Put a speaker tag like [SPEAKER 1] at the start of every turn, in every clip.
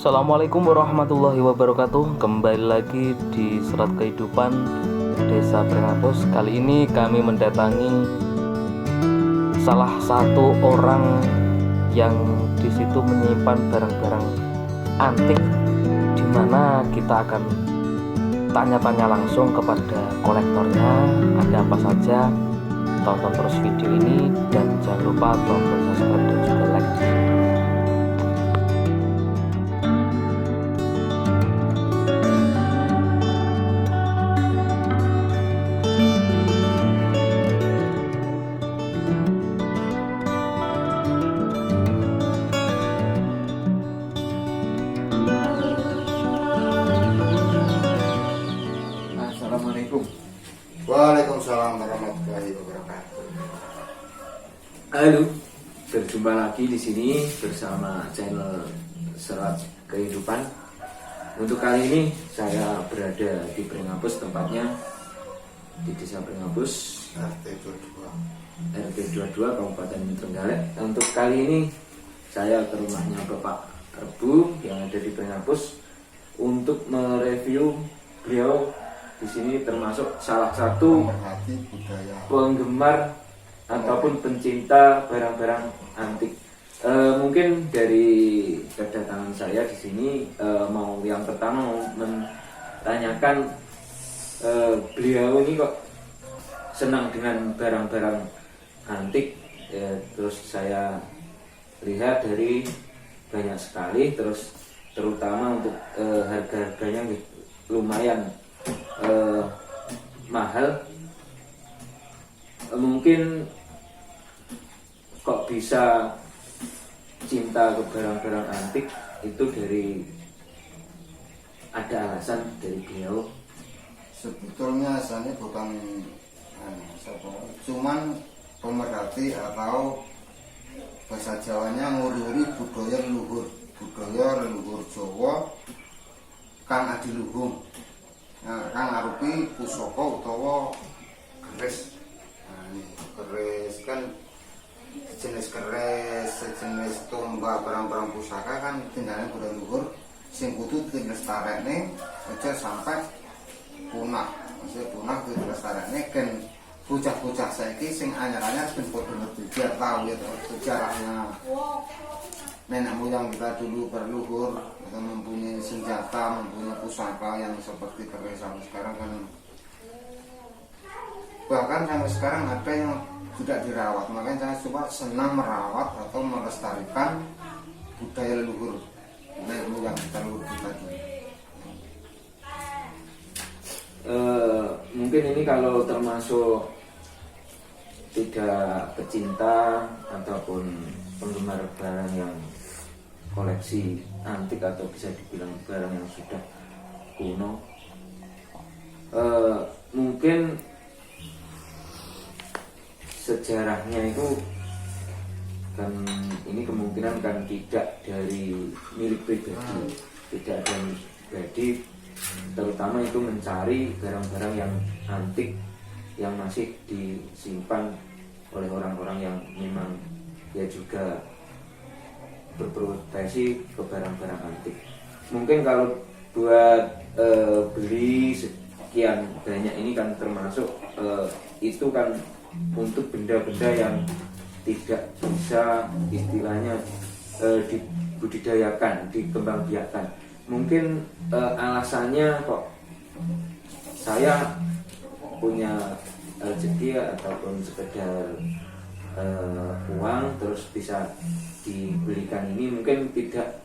[SPEAKER 1] Assalamualaikum warahmatullahi wabarakatuh. Kembali lagi di Serat Kehidupan Desa Pringapus. Kali ini kami mendatangi salah satu orang yang di situ menyimpan barang-barang antik, di mana kita akan tanya-tanya langsung kepada kolektornya ada apa saja. Tonton terus video ini dan jangan lupa tombol subscribe dan juga like.
[SPEAKER 2] Assalamualaikum.
[SPEAKER 3] Waalaikumsalam warahmatullahi wabarakatuh.
[SPEAKER 2] Halo, berjumpa lagi di sini bersama channel Serat Kehidupan. Untuk kali ini saya berada di Pringapus, tempatnya di Desa Pringapus, RT 22 Kabupaten Trenggalek. Untuk kali ini saya ke rumahnya Bapak Rebu yang ada di Pringapus untuk mereview. Beliau di sini termasuk salah satu penggemar ataupun pencinta barang-barang antik. Mungkin dari kedatangan saya di sini mau yang pertama mau menanyakan, beliau ini kok senang dengan barang-barang antik. Terus saya lihat dari banyak sekali, terus terutama untuk harga-harganya lumayan mahal. Mungkin kok bisa cinta ke barang-barang antik itu dari ada alasan dari beliau.
[SPEAKER 3] Sebetulnya saya bukan cuman pemerhati atau bahasa Jawanya nguri-nguri budaya leluhur Jawa kang adiluhung. Kang arupi pusaka utawa keris. Keris kan sejenis tombak barang-barang pusaka kan tinggalnya budaya leluhur sing kudu dilestarekne aja sampai punah. Maksudnya punah kudu dilestarekne kan bocah-bocah saiki sing anyar-anyar ben padha ngerti biar tahu ya sejarahnya nenek moyang kita dulu berluhur atau mempunyai senjata, mempunyai pusaka yang seperti keris. Sampai sekarang kan bahkan sampai sekarang ada yang tidak dirawat. Makanya saya coba senang merawat atau melestarikan budaya leluhur nenek moyang kita dulu.
[SPEAKER 2] Mungkin ini kalau termasuk tidak pecinta ataupun penggemar barang yang koleksi antik atau bisa dibilang barang yang sudah kuno, mungkin sejarahnya itu kan ini kemungkinan kan tidak dari milik pribadi, tidak ada milik pribadi, terutama itu mencari barang-barang yang antik yang masih disimpan oleh orang-orang yang memang ya juga berprofesi ke barang-barang antik. Mungkin kalau buat beli sekian banyak ini kan termasuk itu kan untuk benda-benda yang tidak bisa istilahnya dibudidayakan, dikembangbiakan. Mungkin alasannya kok saya punya rezeki ataupun sekedar uang terus bisa dibelikan ini, mungkin tidak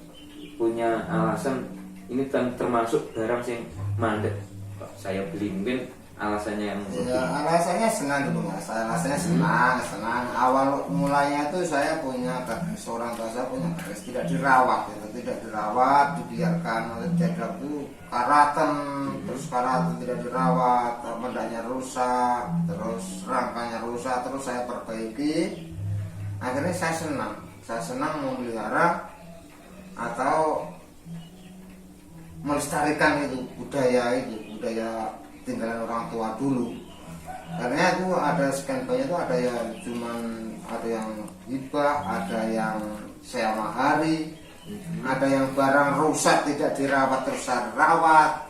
[SPEAKER 2] punya alasan ini termasuk barang yang mandek saya beli. Mungkin alasannya yang
[SPEAKER 3] ya, alasannya senang dulu mas. Alasannya senang. Awal mulanya itu saya punya keris, orang tua saya punya keris tidak dirawat, dibiarkan jadwal itu karatan, terus karatan tidak dirawat, medanya rusak, terus rangkanya rusak, terus saya perbaiki. Akhirnya saya senang memelihara atau melestarikan itu budaya tinggalan orang tua dulu. Karena itu ada sekian banyak, itu ada yang hibah, ada yang sewa mahari, Ada yang barang rusak tidak dirawat terus saya rawat.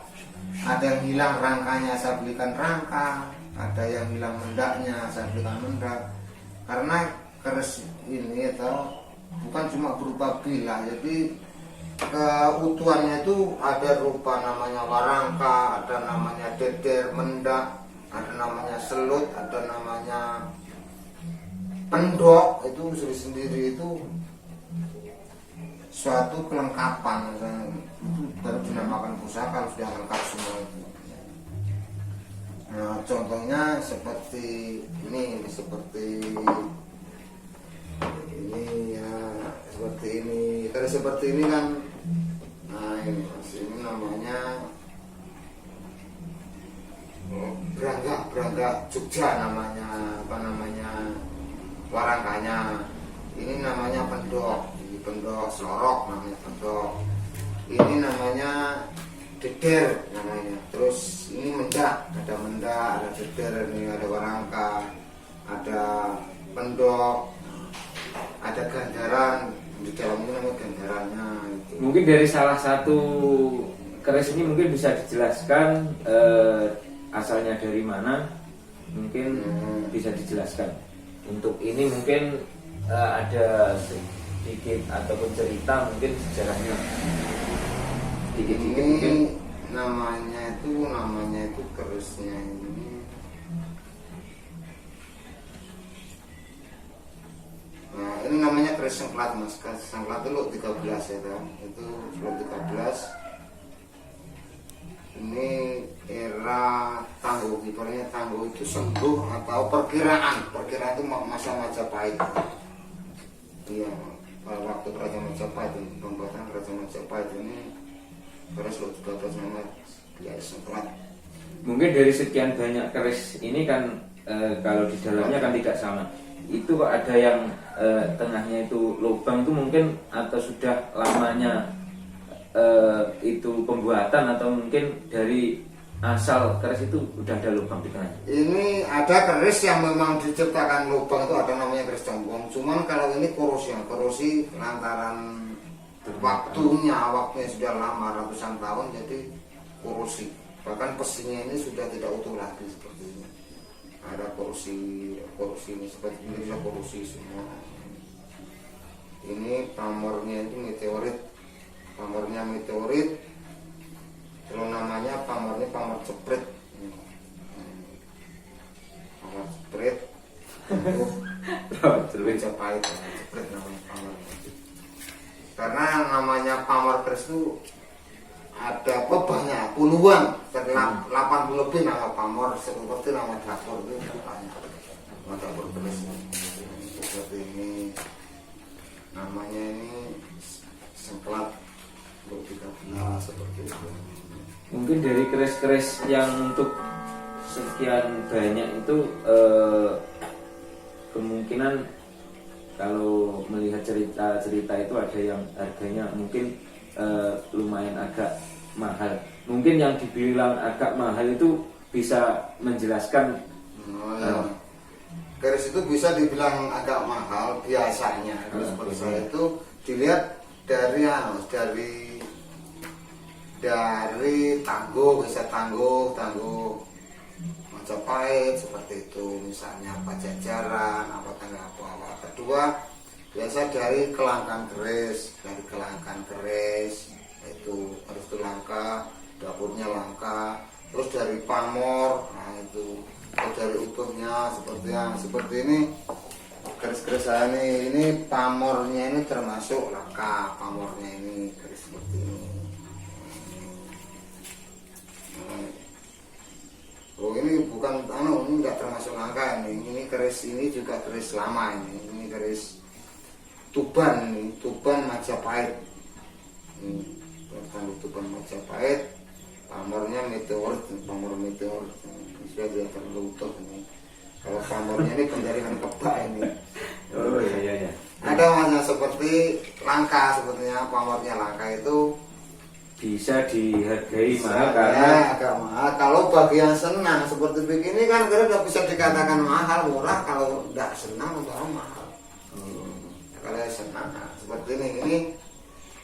[SPEAKER 3] Ada yang hilang rangkanya saya belikan rangka. Ada yang hilang mendaknya saya belikan mendak. Karena keris ini itu bukan cuma berupa bilah, jadi keutuhannya itu ada rupa namanya warangka, ada namanya deder, mendak, ada namanya selut, ada namanya pendok. Itu sendiri itu suatu kelengkapan, itu baru dinamakan pusaka kalau sudah lengkap semua itu. Nah, contohnya seperti ini ya, seperti ini. Kalau seperti ini kan, nah ini mas, ini namanya berangga Jogja namanya, apa namanya, warangkanya. Ini namanya pendok selorok namanya pendok. Ini namanya deder namanya. Terus ini mendak, ada deder, ini ada warangka, ada pendok, ada gandaran. Di dalam itu namanya gandarannya itu.
[SPEAKER 2] Mungkin dari salah satu keris ini mungkin bisa dijelaskan asalnya dari mana, mungkin bisa dijelaskan. Untuk ini mungkin ada sedikit ataupun cerita mungkin sejarahnya sedikit mungkin.
[SPEAKER 3] Namanya itu kerisnya ini. Nah, ini namanya keris sengklat mas. Sengklat itu lot 13 ya kan? Itu lot 13. Ini era Tangguh, ibaratnya Tangguh itu sembuh atau perkiraan itu masa Majapahit. Iya, waktu Kerajaan Majapahit, pembuatan Kerajaan Majapahit ini keris lot 13 namanya ya sengklat.
[SPEAKER 2] Mungkin dari sekian banyak keris ini kan kalau di dalamnya kan tidak sama. Itu kok ada yang tengahnya itu lubang, itu mungkin atau sudah lamanya itu pembuatan, atau mungkin dari asal keris itu udah ada lubang di tengahnya.
[SPEAKER 3] Ini ada keris yang memang diciptakan lubang, itu ada namanya keris combong. Cuman kalau ini korosi lantaran waktunya sudah lama, ratusan tahun, jadi korosi. Bahkan besinya ini sudah tidak utuh lagi seperti ini. Ada korosi ini seperti ini, bisa korosi semua. Ini pamornya itu pamornya meteorit. Kalau namanya pamor cepret. Pamor cepret. Majapahit cepret namanya pamor. Karena namanya pamor keris itu ada banyak puluhan, 80 lebih nama pamor, seperti nama dapur itu banyak. Nama dapur keris seperti ini. Namanya ini sengklat lot 13 seperti itu.
[SPEAKER 2] Mungkin dari keris-keris yang untuk sekian banyak itu kemungkinan kalau melihat cerita itu ada yang harganya mungkin lumayan agak mahal. Mungkin yang dibilang agak mahal itu bisa menjelaskan.
[SPEAKER 3] Keris itu bisa dibilang agak mahal biasanya. Seperti saya itu dilihat dari Tangguh, bisa Tangguh Majapahit seperti itu, misalnya Pajajaran, apa kedua biasa dari kelangkaan keris, itu harus itu langka, dapurnya langka. Terus dari pamor, nah itu dari utuhnya seperti ini. Keris-keris saya ini pamornya ini termasuk langka, pamornya ini keris seperti ini. Oh ini bukan ini enggak termasuk langka ini keris ini juga keris lama ini keris Tuban Majapahit. Tuban Majapahit, pamornya meteor sudah dia terlutuh ini. Kalau pamornya ini penjaringan kebak ini.
[SPEAKER 2] Oh iya.
[SPEAKER 3] Ada masnya seperti langka, sepertinya pamornya langka itu
[SPEAKER 2] bisa dihargai mahal karena
[SPEAKER 3] agak mahal. Kalau bagi yang senang seperti begini kan kira tidak bisa dikatakan mahal, murah. Kalau tidak senang udah mahal. Kalau senang seperti ini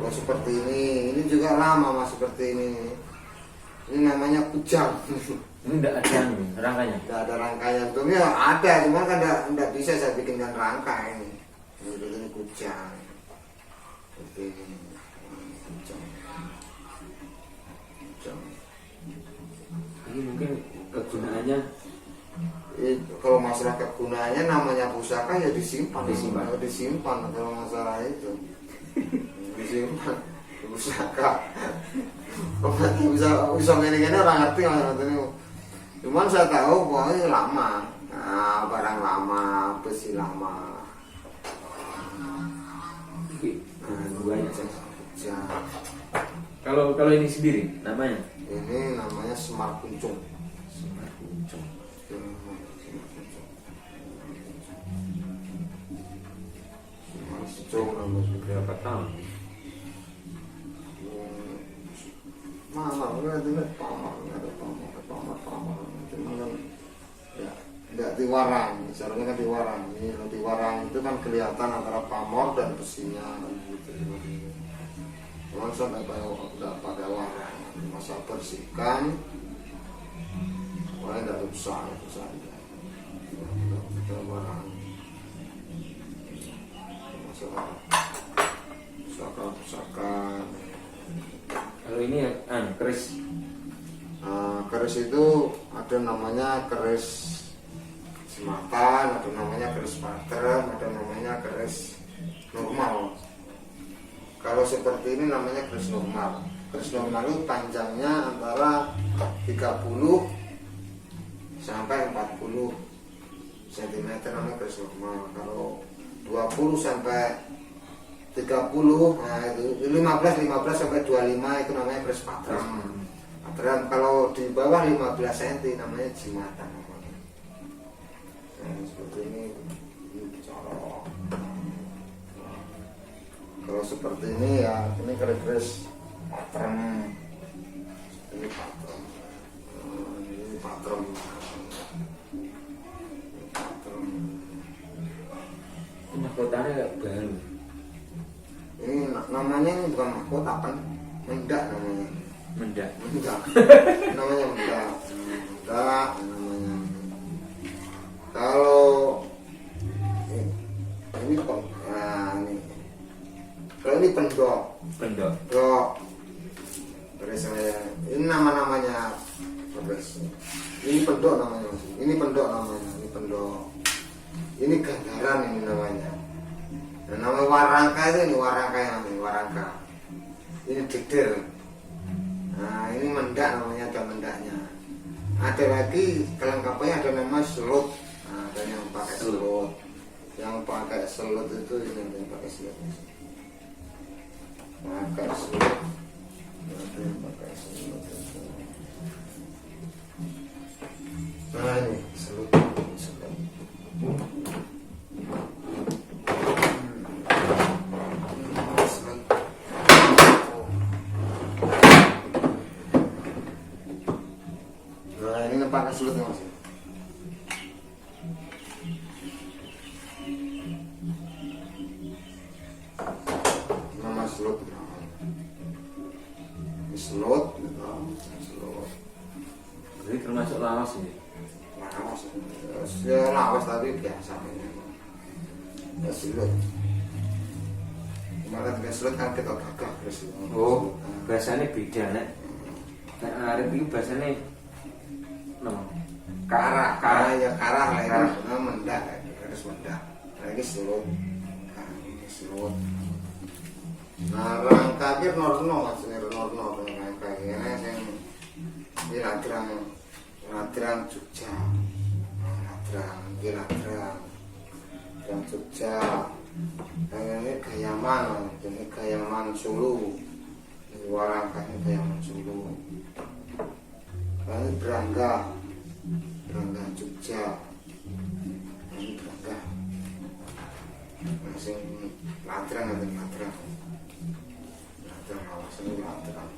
[SPEAKER 3] Kalau seperti ini juga lama mas seperti ini. Ini namanya kujang.
[SPEAKER 2] Ini enggak ada rangkanya.
[SPEAKER 3] Tidak ada rangkanya. Untungnya ada, cuma kan enggak bisa saya bikinkan rangka ini. Ini kujang. Seperti ini. Kujang. Kujang.
[SPEAKER 2] Ini mungkin kegunaannya
[SPEAKER 3] Kalau masalah kegunaannya namanya pusaka ya disimpan.
[SPEAKER 2] Disimpan.
[SPEAKER 3] Disimpan kalau masalah itu. Disimpan pusaka. Bisa ngene-ngene orang ngerti ini. Cuman saya tahu bahwa ini lama. Nah, barang lama, besi lama.
[SPEAKER 2] banyak sih.
[SPEAKER 3] Ya,
[SPEAKER 2] Kalau ini sendiri namanya
[SPEAKER 3] ini namanya Semar Kuncung.
[SPEAKER 2] Semar Kuncung.
[SPEAKER 3] Semar Kuncung namanya.
[SPEAKER 2] Berapa tahun?
[SPEAKER 3] Mana ini pamor, ada pamor. Cuma kan ya tidak diwarang, misalnya kan diwarang. Ini kalau diwarang itu kan kelihatan antara pamor dan besinya kan gitu. Cuma saya tidak pakai warang, masa bersihkan, mulai dari besar itu saja. Kita warang, masalah pusaka.
[SPEAKER 2] Kalau ini keris.
[SPEAKER 3] Keris itu ada namanya keris sematan, ada namanya keris patrem, ada namanya keris normal. Kalau seperti ini namanya keris normal. Keris normal itu panjangnya antara 30 sampai 40 cm namanya keris normal. Kalau 20 sampai 30, nah itu 15 sampai 25 itu namanya keris patrem. Patrem kalau di bawah 15 cm namanya jimatan. Nah, seperti ini cara. Kalau seperti ini ya ini keris patrem. Ini patrem. Ini patrem. Patrem.
[SPEAKER 2] Mahkotanya kayak baru.
[SPEAKER 3] Ini namanya ini bukan mahkota kan, mendak namanya.
[SPEAKER 2] Mendak.
[SPEAKER 3] Namanya mendak namanya. Kalau ini kalau ini pendok. Terus ini namanya terus. Ini pendok namanya. Ini pendok. Ini gandaran ini namanya. Nah, nama warangka itu ini warangka. Ini deder. Nah ini mendak namanya, ada mendaknya. Ada lagi kelengkapannya ada nama selut. Nah, ada yang pakai selut. Yang pakai selut itu ini yang pakai selut. Pakai selut. Ada yang pakai selut. Nah ini selut. Pakai selut ya mas. Nama selut. Selut.
[SPEAKER 2] Jadi termasuk lawas ini.
[SPEAKER 3] Lawas. Ya lawas tapi biasa ini. Ya selut. Kemarin dengan selut kan kita gagah terus.
[SPEAKER 2] Oh, bahasanya beda nek. Nek arep iki bahasane
[SPEAKER 3] Karah lah itu mendak, harus mendak. Lagi selut, selut. Nah rangka bir norno maksudnya norno rangka ini yang ladrang Jogja, ladrang Jogja. Ini Gayaman Solo, warangkanya Gayaman Solo. Ini Berangga Jogja. Ini Berangga. Masih ladrang awas ini ladrang.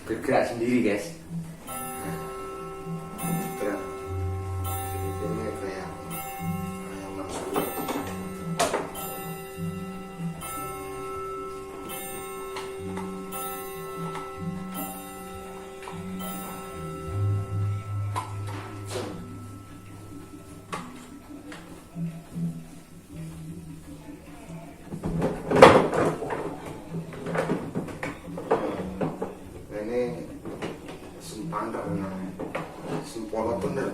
[SPEAKER 2] Bergerak sendiri guys.
[SPEAKER 3] Ladrang. bener.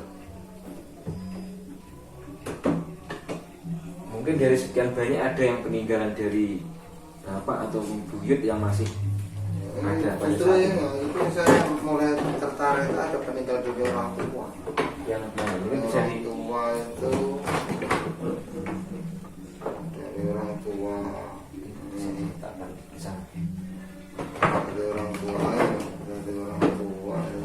[SPEAKER 2] Mungkin dari sekian banyak ada yang peninggalan dari bapak atau buyut yang masih ada pada
[SPEAKER 3] Justru
[SPEAKER 2] saat
[SPEAKER 3] ya,
[SPEAKER 2] ini.
[SPEAKER 3] itu saya mulai tertarik ada peninggalan dari orang tua.
[SPEAKER 2] Yang mungkin bisa
[SPEAKER 3] Orang
[SPEAKER 2] di
[SPEAKER 3] tua itu dari orang tua,
[SPEAKER 2] bisa diletakkan di sana.
[SPEAKER 3] dari orang tua ya, dari orang tua ya.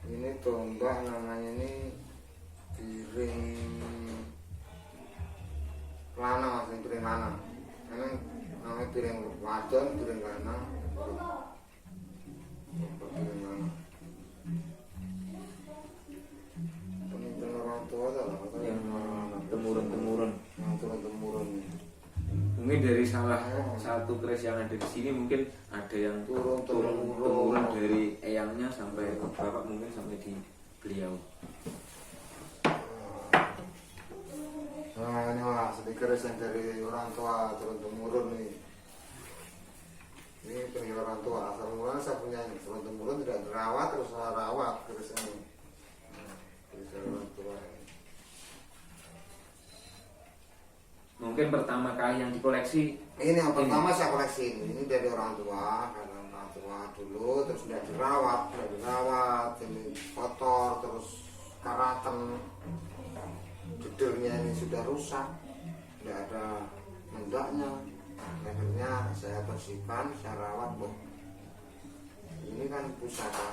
[SPEAKER 3] Ini tombak namanya ini piring lanang, asli piring lanang. Emang namanya piring wadon, piring lanang. Piring lanang. Peninggalan orang tua adalah
[SPEAKER 2] Yang temurun-temurun.
[SPEAKER 3] yang turun-temurun.
[SPEAKER 2] Mungkin dari salah satu keris yang ada di sini mungkin ada yang turun-temurun dari eyangnya sampai ke bapak, mungkin sampai di beliau.
[SPEAKER 3] Nah ini mas, ini keris yang dari orang tua turun-temurun nih. Ini peninggalan orang tua, asal mula saya punya ini turun-temurun, tidak dirawat, terus saya rawat keris ini. Keris dari orang tua ini.
[SPEAKER 2] Mungkin pertama kali yang dikoleksi
[SPEAKER 3] Ini yang pertama saya koleksi ini dari orang tua, karena orang tua dulu terus tidak dirawat, ini kotor, terus karatan, judulnya ini sudah rusak, tidak ada mendaknya. Akhirnya saya bersihkan, saya rawat, loh. Ini kan pusaka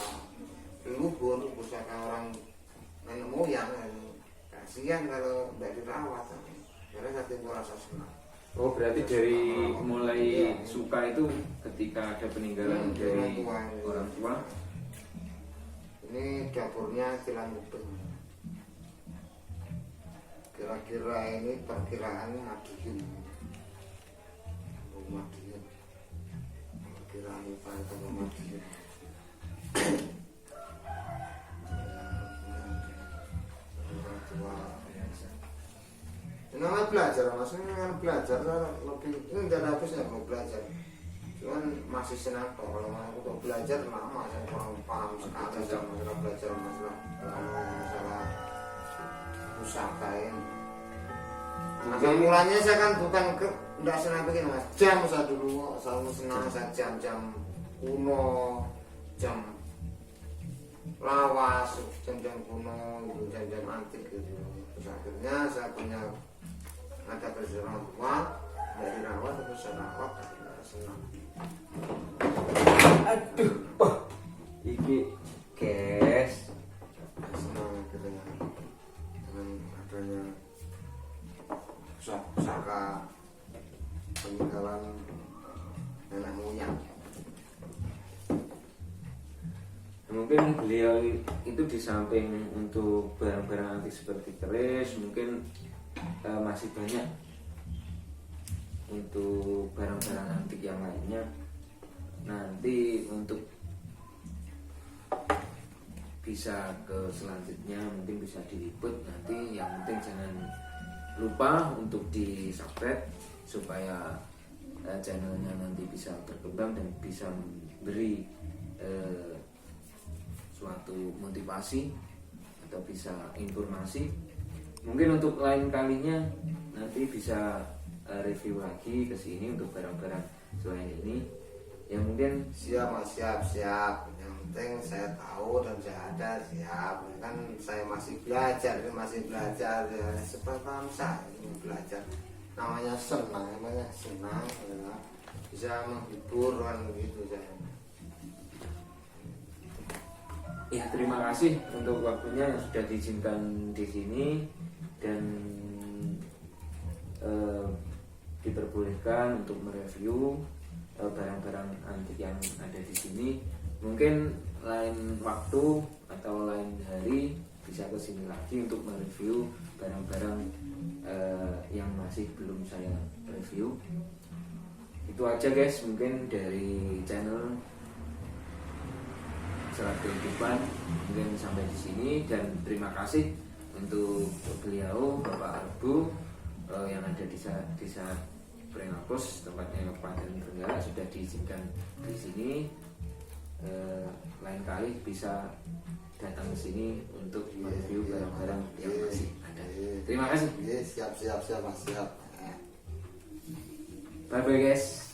[SPEAKER 3] leluhur, pusaka orang nenek moyang, kasihan kalau tidak dirawat. Karena saya timbul rasa senang.
[SPEAKER 2] Oh, berarti dari mulai suka itu ketika ada peninggalan dari orang tua.
[SPEAKER 3] Ini dapurnya kilang kuping. Kira-kira ini perkiraannya Madiun. Madiun. Perkiraan upah itu Madiun. Orang tua. Ini namanya belajar, maksudnya kan belajar lebih ini tidak ada habisnya kalau belajar. Cuman masih senang toh kalau aku tuh belajar lama, saya kurang paham sekali sama masalah belajar masalah pusaka ini. Asal mulanya saya kan bukan tidak senang begini mas, jam saya dulu selalu senang saya jam-jam kuno, jam lawas, jam-jam kuno, jam-jam antik gitu. Terus akhirnya saya punya ada kerja orang tua, dari rawat terus saya rawat, senang.
[SPEAKER 2] Aduh, wah, iki guys,
[SPEAKER 3] Senang akhirnya dengan adanya pusaka peninggalan nenek moyang.
[SPEAKER 2] mungkin beliau itu di samping untuk barang-barang antik seperti keris, mungkin masih banyak untuk barang-barang antik yang lainnya. Nanti untuk bisa ke selanjutnya mungkin bisa diliput nanti. Yang penting jangan lupa untuk di subscribe supaya channelnya nanti bisa berkembang dan bisa memberi suatu motivasi atau bisa informasi. Mungkin untuk lain kalinya nanti bisa review lagi ke sini untuk barang-barang selain ini. Yang mungkin
[SPEAKER 3] Siap mas, siap. Yang penting saya tahu dan saya ada, siap. Kan saya masih belajar ya. Seperti saya ini belajar. Namanya senang ya. Bisa menghibur kan begitu saya.
[SPEAKER 2] ya terima kasih untuk waktunya yang sudah diizinkan di sini dan diperbolehkan untuk mereview barang-barang antik yang ada di sini. Mungkin lain waktu atau lain hari bisa ke sini lagi untuk mereview barang-barang yang masih belum saya review. Itu aja guys, mungkin dari channel Serat Kehidupan mungkin sampai di sini, dan terima kasih untuk beliau Bapak Arbu yang ada di saat Prengapus, tempatnya Kabupaten Trenggalek sudah diizinkan di sini. Lain kali bisa datang ke sini untuk mereview barang-barang yang masih ada. Terima kasih.
[SPEAKER 3] Siap Mas, siap.
[SPEAKER 2] Bye bye guys.